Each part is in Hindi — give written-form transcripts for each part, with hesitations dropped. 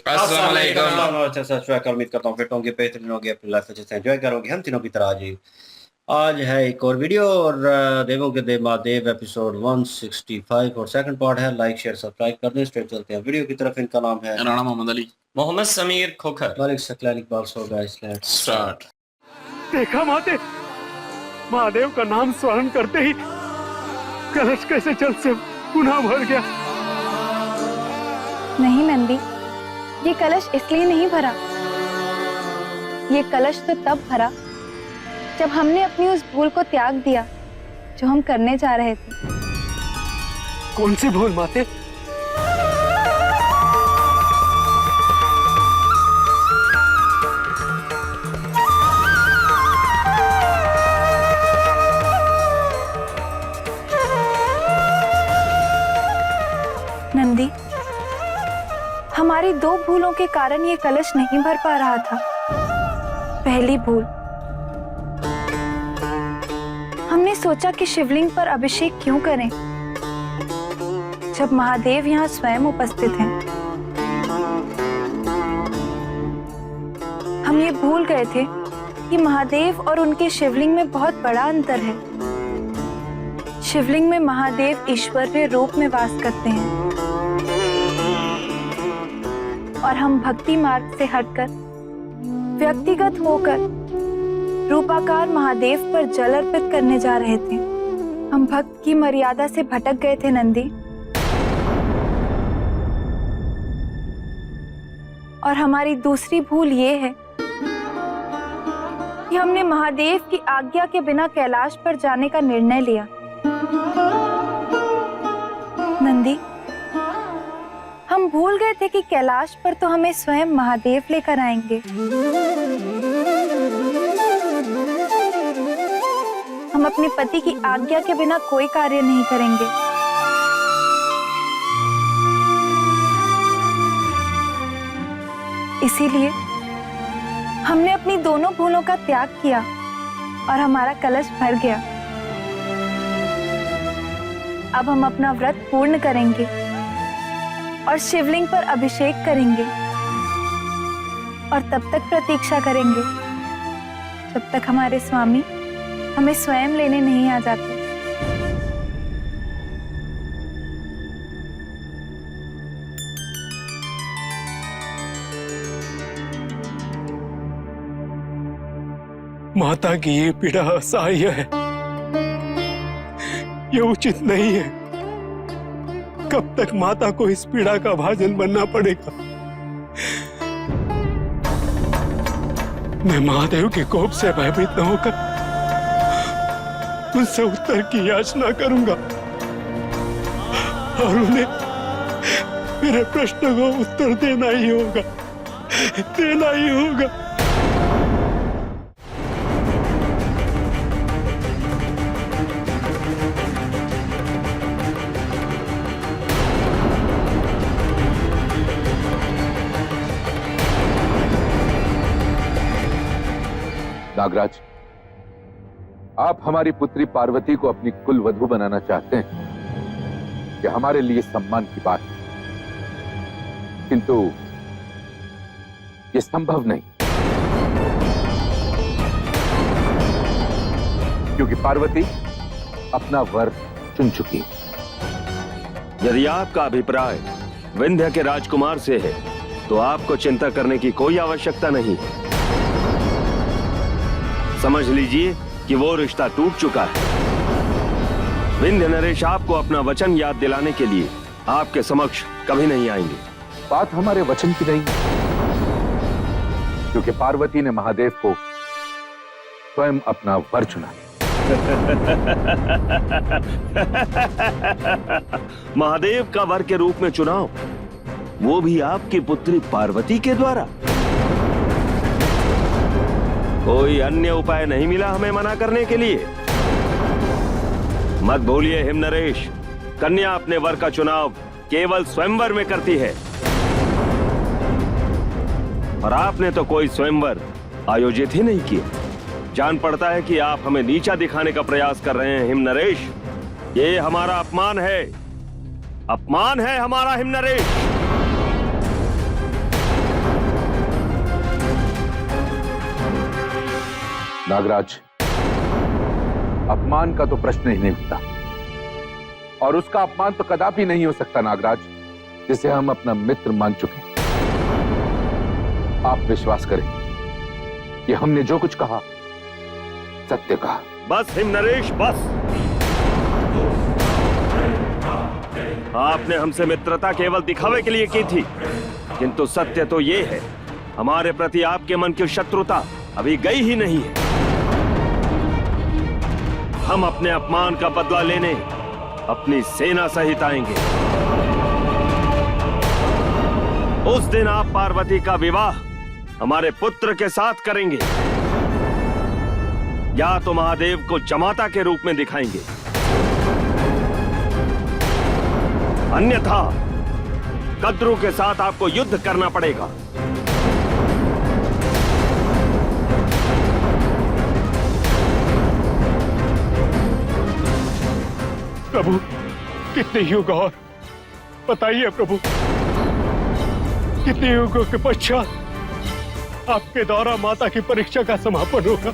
अस्सलाम वालेकुम। उम्मीद करता हूँ फिट होंगे, बेहतरीन होंगे, अपनी लाइफ अच्छे से एंजॉय करोगे हम तीनों की तरह। आज है एक और वीडियो और देवों के देव महादेव एपिसोड 165 और सेकंड पार्ट है। लाइक शेयर सब्सक्राइब कर दें। स्ट्रेट चलते हैं वीडियो की तरफ। इनका नाम है राणा मोहम्मद अली। मोहम्मद समीर खोखर। मालिक सकलैन इकबाल सोगा। इसलिए स्टार्ट। देखा माते, महादेव का नाम स्मरण करते ही कलश कैसे जल से पुनः भर गया। नहीं नंदी, ये कलश इसलिए नहीं भरा। ये कलश तो तब भरा जब हमने अपनी उस भूल को त्याग दिया जो हम करने जा रहे थे। कौन सी भूल माते? नंदी, हमारी दो भूलों के कारण ये कलश नहीं भर पा रहा था। पहली भूल, हमने सोचा कि शिवलिंग पर अभिषेक क्यों करें जब महादेव यहाँ स्वयं उपस्थित हैं। हम ये भूल गए थे कि महादेव और उनके शिवलिंग में बहुत बड़ा अंतर है। शिवलिंग में महादेव ईश्वरीय रूप में वास करते हैं और हम भक्ति मार्ग से हटकर व्यक्तिगत होकर रूपाकार महादेव पर जल अर्पित करने जा रहे थे। हम भक्त की मर्यादा से भटक गए थे नंदी। और हमारी दूसरी भूल ये है कि हमने महादेव की आज्ञा के बिना कैलाश पर जाने का निर्णय लिया। नंदी, हम भूल गए थे कि कैलाश पर तो हमें स्वयं महादेव लेकर आएंगे। हम अपने पति की आज्ञा के बिना कोई कार्य नहीं करेंगे। इसीलिए हमने अपनी दोनों भूलों का त्याग किया और हमारा कलश भर गया। अब हम अपना व्रत पूर्ण करेंगे और शिवलिंग पर अभिषेक करेंगे और तब तक प्रतीक्षा करेंगे जब तक हमारे स्वामी हमें स्वयं लेने नहीं आ जाते। माता की ये पीड़ा असह्य है, ये उचित नहीं है। कब तक माता को इस पीड़ा का भाजन बनना पड़ेगा? मैं महादेव के कोप से भयभीत न होकर उनसे उत्तर की याचना करूंगा और उन्हें मेरे प्रश्न को उत्तर देना ही होगा, देना ही होगा। नागराज, आप हमारी पुत्री पार्वती को अपनी कुल वधू बनाना चाहते हैं कि हमारे लिए सम्मान की बात है, किंतु यह संभव नहीं, क्योंकि पार्वती अपना वर चुन चुकी है। यदि आपका अभिप्राय विंध्य के राजकुमार से है तो आपको चिंता करने की कोई आवश्यकता नहीं है। समझ लीजिए कि वो रिश्ता टूट चुका है। विंध्य नरेश आपको अपना वचन याद दिलाने के लिए आपके समक्ष कभी नहीं आएंगे। बात हमारे वचन की नहीं, क्योंकि पार्वती ने महादेव को स्वयं अपना वर चुना। महादेव का वर के रूप में चुनाव, वो भी आपकी पुत्री पार्वती के द्वारा। कोई अन्य उपाय नहीं मिला हमें मना करने के लिए। मत भूलिए हिमनरेश, कन्या अपने वर का चुनाव केवल स्वयंवर में करती है और आपने तो कोई स्वयंवर आयोजित ही नहीं किया। जान पड़ता है कि आप हमें नीचा दिखाने का प्रयास कर रहे हैं हिमनरेश। ये हमारा अपमान है, अपमान है हमारा हिमनरेश। नागराज, अपमान का तो प्रश्न ही नहीं उठता, और उसका अपमान तो कदापि नहीं हो सकता नागराज, जिसे हम अपना मित्र मान चुके हैं। आप विश्वास करें कि हमने जो कुछ कहा सत्य कहा। बस हिम नरेश, बस। आपने हमसे मित्रता केवल दिखावे के लिए की थी, किंतु सत्य तो ये है, हमारे प्रति आपके मन की शत्रुता अभी गई ही नहीं है। हम अपने अपमान का बदला लेने अपनी सेना सहित आएंगे। उस दिन आप पार्वती का विवाह हमारे पुत्र के साथ करेंगे, या तो महादेव को जमाता के रूप में दिखाएंगे, अन्यथा कद्रू के साथ आपको युद्ध करना पड़ेगा। प्रभु, कितने युग और बताइए प्रभु, कितने युगों के पश्चात आपके द्वारा माता की परीक्षा का समापन होगा,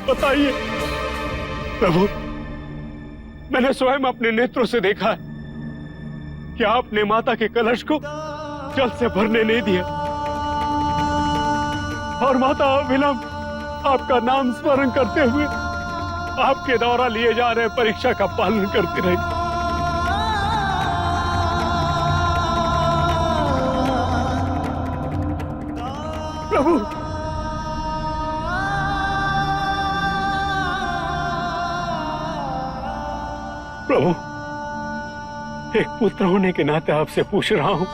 बताइए प्रभु। मैंने स्वयं अपने नेत्रों से देखा है कि आपने माता के कलश को जल से भरने नहीं दिया, और माता अविलंब आपका नाम स्मरण करते हुए आपके द्वारा लिए जा रहे परीक्षा का पालन करती रही। प्रभु, प्रभु, एक पुत्र होने के नाते आपसे पूछ रहा हूं,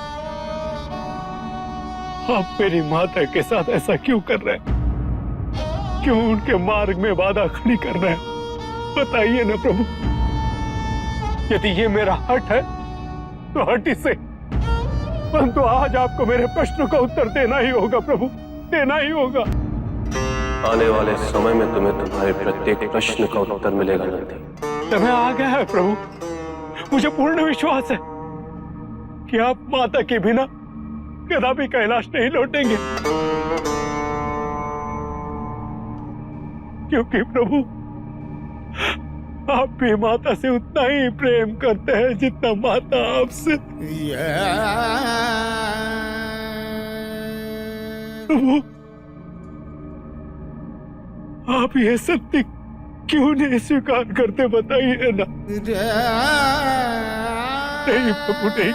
आप मेरी माता के साथ ऐसा क्यों कर रहे हैं? क्यों उनके मार्ग में बाधा खड़ी कर रहे हैं? बताइए ना प्रभु। यदि ये मेरा हट है तो हट ही से, परंतु आज आपको मेरे प्रश्न का उत्तर देना ही होगा प्रभु, देना ही होगा। आने वाले समय में तुम्हें तुम्हारे प्रत्येक प्रश्न का उत्तर मिलेगा नंदी। समय आ गया है प्रभु, मुझे पूर्ण विश्वास है कि आप माता के बिना कदापि कैलाश नहीं लौटेंगे, क्योंकि प्रभु आप भी माता से उतना ही प्रेम करते हैं जितना माता आपसे। प्रभु, आप ये सत्य क्यों नहीं स्वीकार करते, बताइए ना। नहीं प्रभु, नहीं,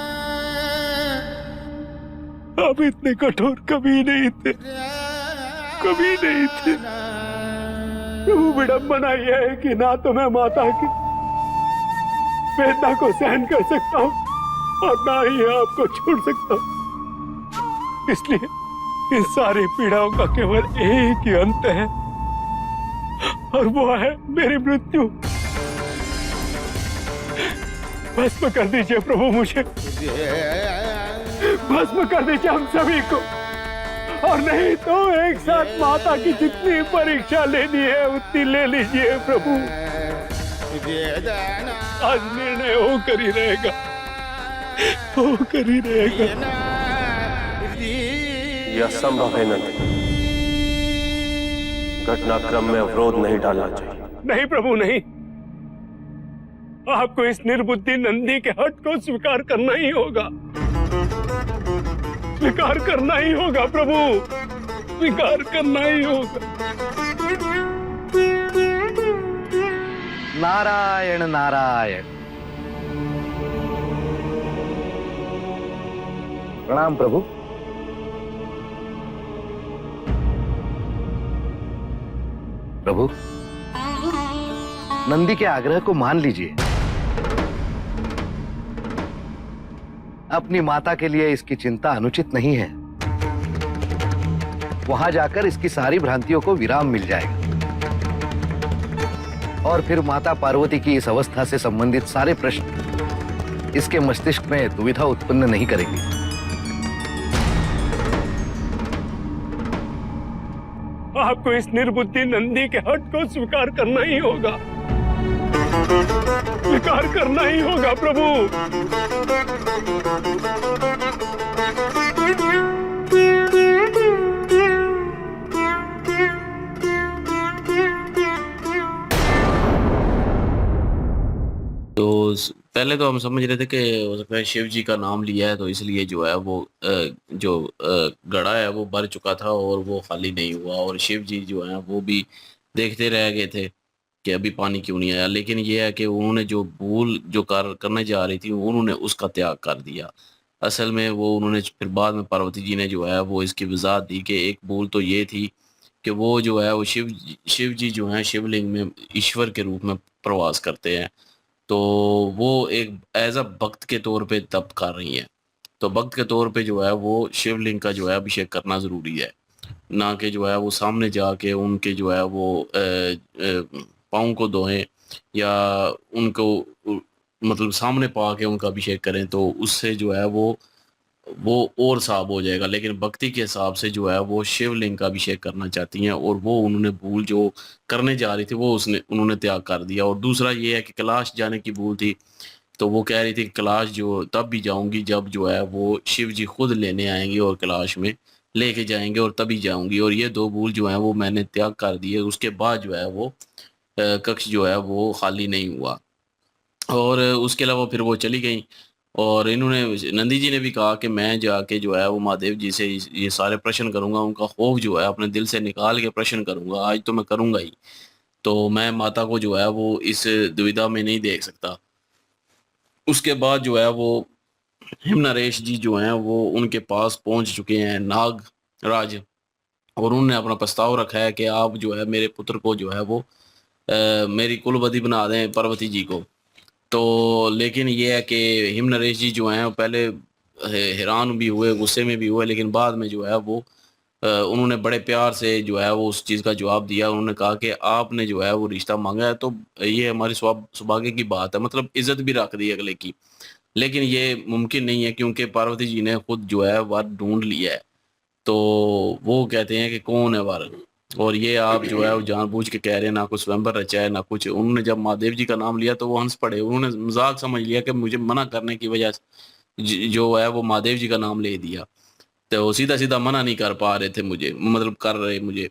आप इतने कठोर कभी नहीं थे, कभी नहीं थे। प्रभु, विडंबना यह है कि ना तो मैं माता की वेदना को सहन कर सकता हूँ और ना ही आपको छोड़ सकता हूँ। इसलिए इन सारी पीड़ाओं का केवल एक ही अंत है, और वो है मेरी मृत्यु। भस्म कर दीजिए प्रभु मुझे, भस्म कर दीजिए हम सभी को, और नहीं तो एक साथ माता की जितनी परीक्षा लेनी है उतनी ले लीजिए प्रभु। आज निर्णय होकर ही रहेगा, होकर ही रहेगा। यह संभव है नंदी, घटनाक्रम में अवरोध नहीं डालना चाहिए। नहीं प्रभु, नहीं, आपको इस निर्बुद्धि नंदी के हट को स्वीकार करना ही होगा, स्वीकार करना ही होगा प्रभु, स्वीकार करना ही होगा। नारायण नारायण। प्रणाम प्रभु। प्रभु, नंदी के आग्रह को मान लीजिए। अपनी माता के लिए इसकी चिंता अनुचित नहीं है। वहां जाकर इसकी सारी भ्रांतियों को विराम मिल जाएगा, और फिर माता पार्वती की इस अवस्था से संबंधित सारे प्रश्न इसके मस्तिष्क में दुविधा उत्पन्न नहीं करेंगे। आपको इस निर्बुद्धि नंदी के हट को स्वीकार करना ही होगा, स्वीकार करना ही होगा प्रभु। पहले तो हम समझ रहे थे कि हो सकता है शिव जी का नाम लिया है तो इसलिए जो है वो जो घड़ा है वो भर चुका था और वो खाली नहीं हुआ, और शिव जी जो है वो भी देखते रह गए थे कि अभी पानी क्यों नहीं आया। लेकिन ये है कि उन्होंने जो भूल जो करने जा रही थी उन्होंने उसका त्याग कर दिया। असल में वो उन्होंने फिर बाद में पार्वती जी ने जो है वो इसकी वजाहत दी कि एक भूल तो ये थी कि वो जो है वो शिव जी जो है शिवलिंग में ईश्वर के रूप में प्रवास करते हैं। तो वो एक एज अ भक्त के तौर पे तप कर रही हैं। तो भक्त के तौर पे जो है वो शिवलिंग का जो है अभिषेक करना ज़रूरी है, ना कि जो है वो सामने जाके उनके जो है वो पाँव को धोएं या उनको मतलब सामने पा के उनका अभिषेक करें, तो उससे जो है वो और साफ हो जाएगा। लेकिन भक्ति के हिसाब से जो है वो शिवलिंग का अभिषेक करना चाहती हैं, और वो उन्होंने भूल जो करने जा रही थी वो उसने उन्होंने त्याग कर दिया। और दूसरा ये है कि कैलाश जाने की भूल थी, तो वो कह रही थी कि कैलाश जो तब भी जाऊंगी जब जो है वो शिव जी खुद लेने आएंगे और कैलाश में लेके जाएंगे और तभी जाऊंगी। और ये दो भूल जो है वो मैंने त्याग कर दिए। उसके बाद जो है वो कक्ष जो है वो खाली नहीं हुआ। और उसके अलावा फिर वो चली गई, और इन्होंने नंदी जी ने भी कहा कि मैं जाके जो है वो महादेव जी से ये सारे प्रश्न करूंगा, उनका खौफ जो है अपने दिल से निकाल के प्रश्न करूंगा। आज तो मैं करूंगा ही, तो मैं माता को जो है वो इस दुविधा में नहीं देख सकता। उसके बाद जो है वो हिम नरेश जी जो हैं वो उनके पास पहुंच चुके हैं नागराज, और उन्होंने अपना प्रस्ताव रखा है कि आप जो है मेरे पुत्र को जो है वो मेरी कुलवती बना दें पार्वती जी को। तो लेकिन ये है कि हिम नरेश जी जो हैं वो पहले हैरान भी हुए, गुस्से में भी हुए, लेकिन बाद में जो है वो उन्होंने बड़े प्यार से जो है वो उस चीज़ का जवाब दिया। उन्होंने कहा कि आपने जो है वो रिश्ता मांगा है तो ये हमारी सौभाग्य की बात है, मतलब इज्जत भी रख दी अगले की। लेकिन ये मुमकिन नहीं है क्योंकि पार्वती जी ने खुद जो है वर ढूंढ लिया है। तो वो कहते हैं कि कौन है वर, और ये आप जो है वो जानबूझ के कह रहे हैं, ना कुछ स्वयंवर रचा है ना कुछ। उन्होंने जब महादेव जी का नाम लिया तो वो हंस पड़े, उन्होंने मजाक समझ लिया कि मुझे मना करने की वजह से जो है वो महादेव जी का नाम ले दिया। तो सीधा सीधा मना नहीं कर पा रहे थे मुझे, मतलब कर रहे मुझे।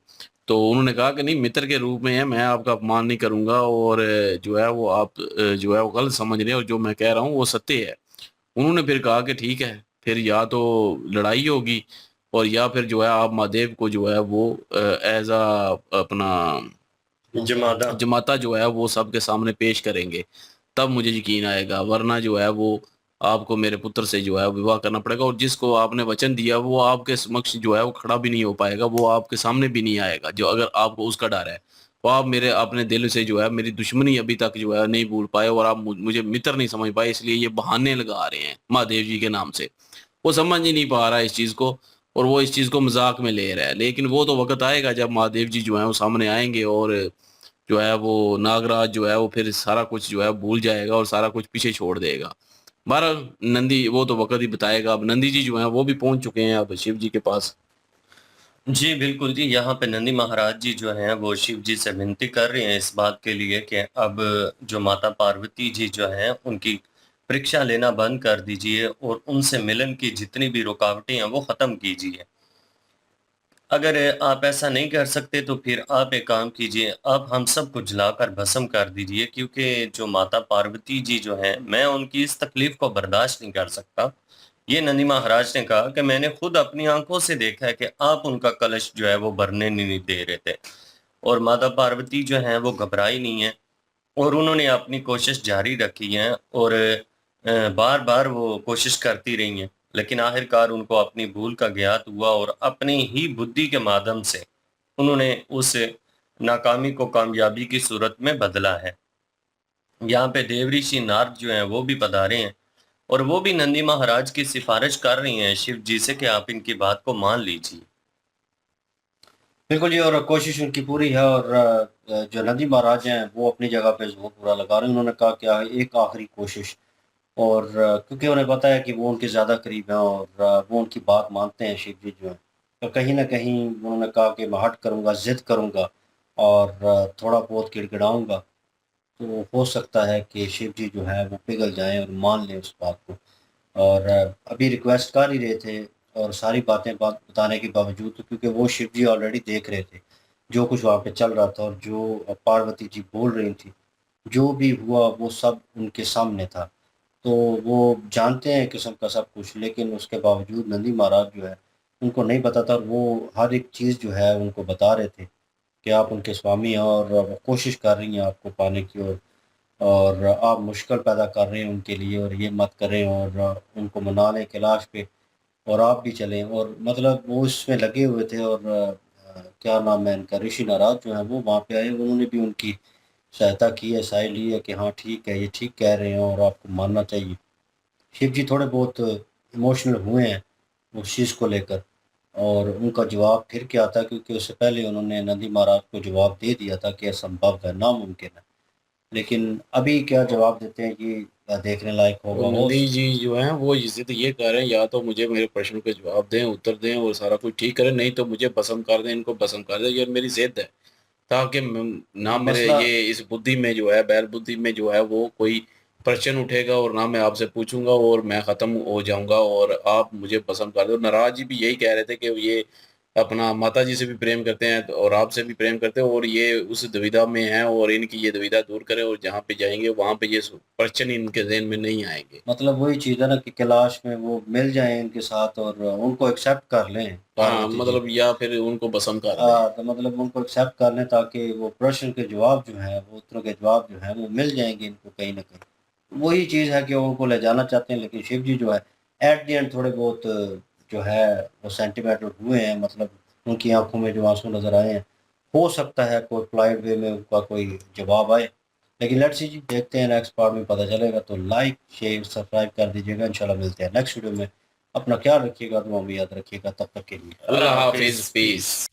तो उन्होंने कहा कि नहीं, मित्र के रूप में है, मैं आपका अपमान नहीं करूंगा, और जो है वो आप जो है वो गलत समझ रहे हैं, और जो मैं कह रहा हूँ वो सत्य है। उन्होंने फिर कहा कि ठीक है, फिर या तो लड़ाई होगी और या फिर जो है आप महादेव को जो है वो एज अ अपना जमाता जो है वो सबके सामने पेश करेंगे, तब मुझे यकीन आएगा। वरना जो है वो आपको मेरे पुत्र से जो है विवाह करना पड़ेगा, और जिसको आपने वचन दिया वो आपके समक्ष जो है वो खड़ा भी नहीं हो पाएगा, वो आपके सामने भी नहीं आएगा। जो अगर आपको उसका डर है तो आप मेरे अपने दिल से जो है मेरी दुश्मनी अभी तक जो है नहीं भूल पाए, और आप मुझे मित्र नहीं समझ पाए, इसलिए ये बहाने लगा रहे हैं महादेव जी के नाम से। वो समझ ही नहीं पा रहा है इस चीज को, और वो इस चीज को मजाक में ले रहा है। लेकिन वो तो वक्त आएगा जब महादेव जी जो है वो सामने आएंगे, और जो है वो नागराज जो है वो फिर सारा कुछ जो है भूल जाएगा और सारा कुछ पीछे छोड़ देगा। बहरहाल नंदी वो तो वक्त ही बताएगा। अब नंदी जी जो है वो भी पहुंच चुके हैं अब शिव जी के पास। जी, बिल्कुल जी, यहाँ पे नंदी महाराज जी जो हैं वो शिव जी से विनती कर रहे हैं इस बात के लिए कि अब जो माता पार्वती जी जो हैं उनकी परीक्षा लेना बंद कर दीजिए और उनसे मिलन की जितनी भी रुकावटें हैं वो ख़त्म कीजिए। अगर आप ऐसा नहीं कर सकते तो फिर आप एक काम कीजिए, आप हम सबको जलाकर भस्म कर दीजिए, क्योंकि जो माता पार्वती जी जो हैं मैं उनकी इस तकलीफ को बर्दाश्त नहीं कर सकता। ये नंदी महाराज ने कहा कि मैंने खुद अपनी आंखों से देखा है कि आप उनका कलश जो है वो भरने नहीं दे रहे थे, और माता पार्वती जो हैं वो घबराई नहीं है और उन्होंने अपनी कोशिश जारी रखी है, और बार बार वो कोशिश करती रही हैं, लेकिन आखिरकार उनको अपनी भूल का ज्ञात हुआ और अपनी ही बुद्धि के माध्यम से उन्होंने उस नाकामी को कामयाबी की सूरत में बदला है। यहाँ पे देव ऋषि नारद जो हैं वो भी पधारे हैं, और वो भी नंदी महाराज की सिफारिश कर रही हैं शिव जी से कि आप इनकी बात को मान लीजिए। बिल्कुल जी, और कोशिश उनकी पूरी है, और जो नंदी महाराज हैं वो अपनी जगह पे जोर पूरा लगा रहे हैं। उन्होंने कहा क्या है एक आखिरी कोशिश, और क्योंकि उन्हें पता है कि वो उनके ज़्यादा करीब हैं और वो उनकी बात मानते हैं शिव जी जो हैं, तो कहीं ना कहीं उन्होंने कहा कि मैं हट करूँगा, ज़िद करूँगा और थोड़ा बहुत गिड़गिड़ाऊँगा, तो हो सकता है कि शिव जी जो है वो पिघल जाएं और मान लें उस बात को। और अभी रिक्वेस्ट कर ही रहे थे, और सारी बात बताने के बावजूद, तो क्योंकि वो शिव जी ऑलरेडी देख रहे थे जो कुछ वहाँ पे चल रहा था और जो पार्वती जी बोल रही थी, जो भी हुआ वो सब उनके सामने था। तो वो जानते हैं किस्म का सब कुछ, लेकिन उसके बावजूद नंदी महाराज जो है उनको नहीं पता था। वो हर एक चीज़ जो है उनको बता रहे थे कि आप उनके स्वामी हैं और वो कोशिश कर रही हैं आपको पाने की, और आप मुश्किल पैदा कर रहे हैं उनके लिए, और ये मत करें, और उनको मना लें कैलाश पे और आप भी चलें। और मतलब वो इसमें लगे हुए थे। और क्या नाम है इनका, ऋषि नाराज जो है वो वहाँ पे आए, उन्होंने भी उनकी सहायता की है, सहाय ली है कि हाँ ठीक है, ये ठीक कह रहे हैं और आपको मानना चाहिए। शिव जी थोड़े बहुत इमोशनल हुए हैं उस चीज़ को लेकर, और उनका जवाब फिर क्या था, क्योंकि उससे पहले उन्होंने नंदी महाराज को जवाब दे दिया था कि असंभव है, नामुमकिन है। लेकिन अभी क्या जवाब देते हैं ये देखने लायक तो होगा। वो नंदी जी जो हैं वो जिद ये कह रहे हैं, या तो मुझे मेरे प्रश्न के जवाब दें, उत्तर दें और सारा कुछ ठीक करें, नहीं तो मुझे भस्म कर दें, इनको भस्म कर दें, ये मेरी जिद है। ताकि ना मेरे मसला ये इस बुद्धि में जो है, बैल बुद्धि में जो है वो कोई प्रश्न उठेगा और ना मैं आपसे पूछूंगा और मैं खत्म हो जाऊंगा और आप मुझे पसंद कर दो। नाराज जी भी यही कह रहे थे कि ये अपना माता जी से भी प्रेम करते हैं और आपसे भी प्रेम करते हैं और ये उस दुविधा में हैं और इनकी ये दुविधा दूर करें और जहाँ पे जाएंगे वहां पे ये प्रश्न इनके ज़हन में नहीं आएंगे। मतलब वही चीज़ है ना कि कैलाश में वो मिल जाएं इनके साथ और उनको एक्सेप्ट कर लें हाँ, पार्वती जी। मतलब या फिर उनको पसंद कर दें। तो मतलब उनको एक्सेप्ट कर लें ताकि वो प्रश्न के जवाब जो हैं, वो उत्तरों के जवाब जो हैं वो मिल जाएंगे इनको कहीं ना कहीं। वही चीज़ है कि वो उनको ले जाना चाहते हैं, लेकिन शिव जी जो है एट द एंड थोड़े बहुत जो है वो सेंटिमेंटल हुए हैं। मतलब उनकी आंखों में जो आंसू नजर आए हैं, हो सकता है कोई पोलाइट वे में उनका कोई जवाब आए। लेकिन लेट्स सी जी, देखते हैं नेक्स्ट पार्ट में पता चलेगा। तो लाइक शेयर सब्सक्राइब कर दीजिएगा। इंशाल्लाह मिलते हैं नेक्स्ट वीडियो में। अपना ख्याल रखिएगा, दुआ में याद रखिएगा। तब तक के लिए अल्लाह हाफिज, पीस।